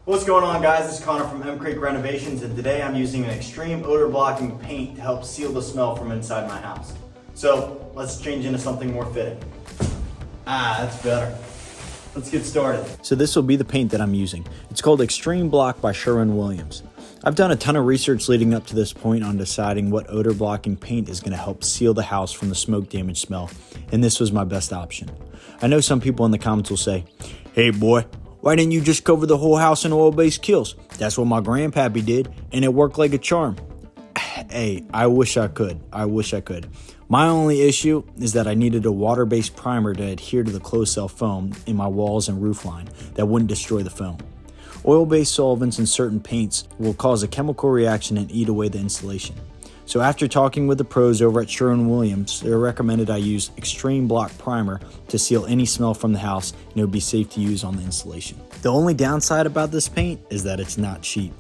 What's going on, guys? This is Connor from M Creek Renovations, and today I'm using an extreme odor blocking paint to help seal the smell from inside my house. So let's change into something more fitting. That's better. Let's get started. So this will be the paint that I'm using. It's called Extreme Block by Sherwin-Williams. I've done a ton of research leading up to this point on deciding what odor blocking paint is going to help seal the house from the smoke damage smell, and this was my best option. I know some people in the comments will say, "Hey boy, why didn't you just cover the whole house in oil-based kills? That's what my grandpappy did, and it worked like a charm." Hey, I wish I could. My only issue is that I needed a water-based primer to adhere to the closed-cell foam in my walls and roofline that wouldn't destroy the foam. Oil-based solvents in certain paints will cause a chemical reaction and eat away the insulation. So after talking with the pros over at Sherwin-Williams, they recommended I use Extreme Block Primer to seal any smell from the house, and it would be safe to use on the insulation. The only downside about this paint is that it's not cheap.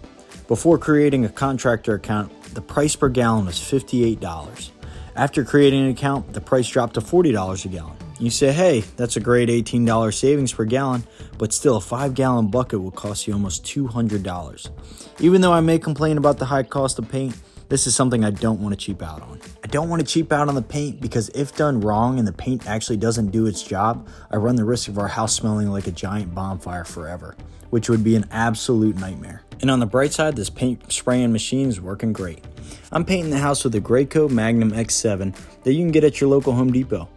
Before creating a contractor account, the price per gallon was $58. After creating an account, the price dropped to $40 a gallon. You say, hey, that's a great $18 savings per gallon, but still a 5-gallon bucket will cost you almost $200. Even though I may complain about the high cost of paint, this is something I don't want to cheap out on. I don't want to cheap out on the paint because if done wrong and the paint actually doesn't do its job, I run the risk of our house smelling like a giant bonfire forever, which would be an absolute nightmare. And on the bright side, this paint spraying machine is working great. I'm painting the house with a Graco Magnum X7 that you can get at your local Home Depot.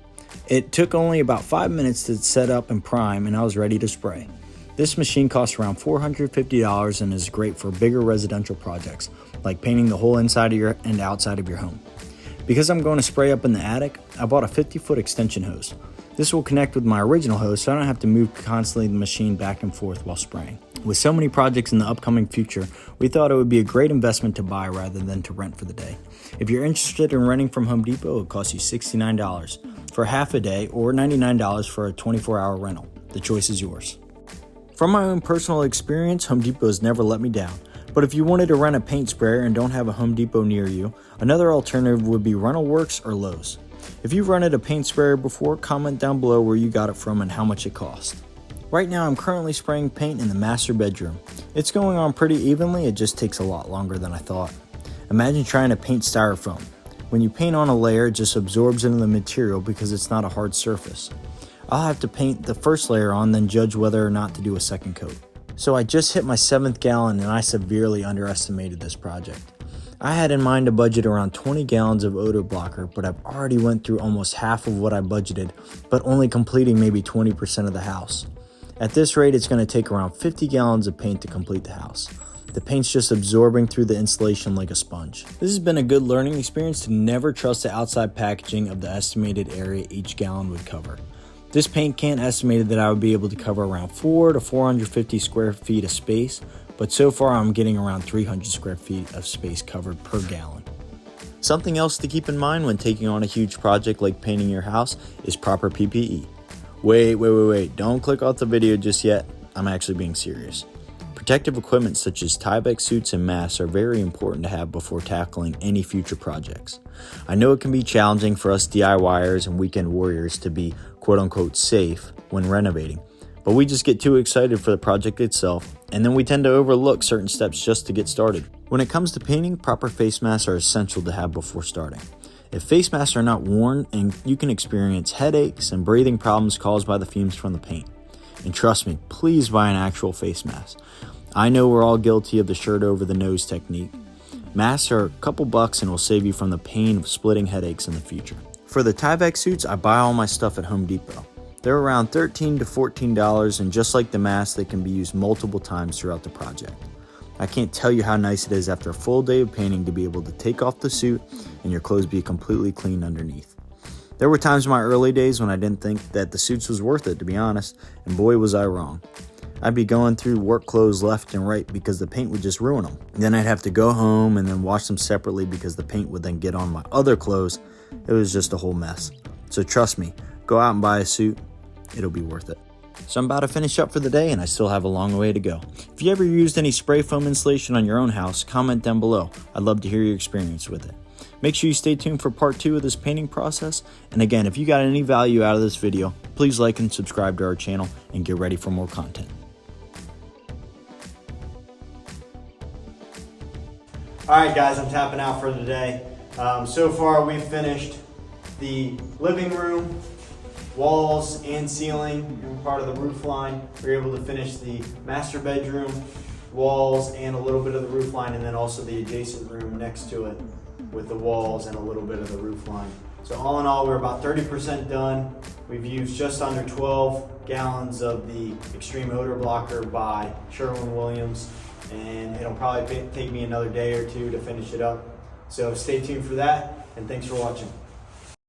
It took only about 5 minutes to set up and prime, and I was ready to spray. This machine costs around $450 and is great for bigger residential projects, like painting the whole inside of your and outside of your home. Because I'm going to spray up in the attic, I bought a 50-foot extension hose. This will connect with my original hose so I don't have to move constantly the machine back and forth while spraying. With so many projects in the upcoming future, we thought it would be a great investment to buy rather than to rent for the day. If you're interested in renting from Home Depot, it will cost you $69 for half a day or $99 for a 24-hour rental. The choice is yours. From my own personal experience, Home Depot has never let me down. But if you wanted to rent a paint sprayer and don't have a Home Depot near you, another alternative would be Rental Works or Lowe's. If you've rented a paint sprayer before, comment down below where you got it from and how much it cost. Right now I'm currently spraying paint in the master bedroom. It's going on pretty evenly, it just takes a lot longer than I thought. Imagine trying to paint styrofoam. When you paint on a layer, it just absorbs into the material because it's not a hard surface. I'll have to paint the first layer on, then judge whether or not to do a second coat. So I just hit my 7th gallon and I severely underestimated this project. I had in mind a budget around 20 gallons of odor blocker, but I've already went through almost half of what I budgeted, but only completing maybe 20% of the house. At this rate, it's going to take around 50 gallons of paint to complete the house. The paint's just absorbing through the insulation like a sponge. This has been a good learning experience to never trust the outside packaging of the estimated area each gallon would cover. This paint can estimated that I would be able to cover around 400 to 450 square feet of space, but so far I'm getting around 300 square feet of space covered per gallon. Something else to keep in mind when taking on a huge project like painting your house is proper PPE. Wait, don't click off the video just yet. I'm actually being serious. Protective equipment such as Tyvek suits and masks are very important to have before tackling any future projects. I know it can be challenging for us DIYers and weekend warriors to be quote-unquote safe when renovating, but we just get too excited for the project itself, and then we tend to overlook certain steps just to get started. When it comes to painting, proper face masks are essential to have before starting. If face masks are not worn, and you can experience headaches and breathing problems caused by the fumes from the paint. And trust me, please buy an actual face mask. I know we're all guilty of the shirt over the nose technique. Masks are a couple bucks and will save you from the pain of splitting headaches in the future. For the Tyvek suits, I buy all my stuff at Home Depot. They're around $13 to $14, and just like the mask, they can be used multiple times throughout the project. I can't tell you how nice it is after a full day of painting to be able to take off the suit and your clothes be completely clean underneath. There were times in my early days when I didn't think that the suits was worth it, to be honest, and boy was I wrong. I'd be going through work clothes left and right because the paint would just ruin them. Then I'd have to go home and then wash them separately because the paint would then get on my other clothes. It was just a whole mess. So trust me, go out and buy a suit. It'll be worth it. So I'm about to finish up for the day and I still have a long way to go. If you ever used any spray foam insulation on your own house, comment down below. I'd love to hear your experience with it. Make sure you stay tuned for part 2 of this painting process. And again, if you got any value out of this video, please like and subscribe to our channel and get ready for more content. All right, guys, I'm tapping out for today. So far, we've finished the living room, walls and ceiling, and part of the roof line. We were able to finish the master bedroom, walls, and a little bit of the roof line, and then also the adjacent room next to it with the walls and a little bit of the roof line. So all in all, we're about 30% done. We've used just under 12 gallons of the Extreme Odor Blocker by Sherwin-Williams, and it'll probably take me another day or two to finish it up. So stay tuned for that, and thanks for watching.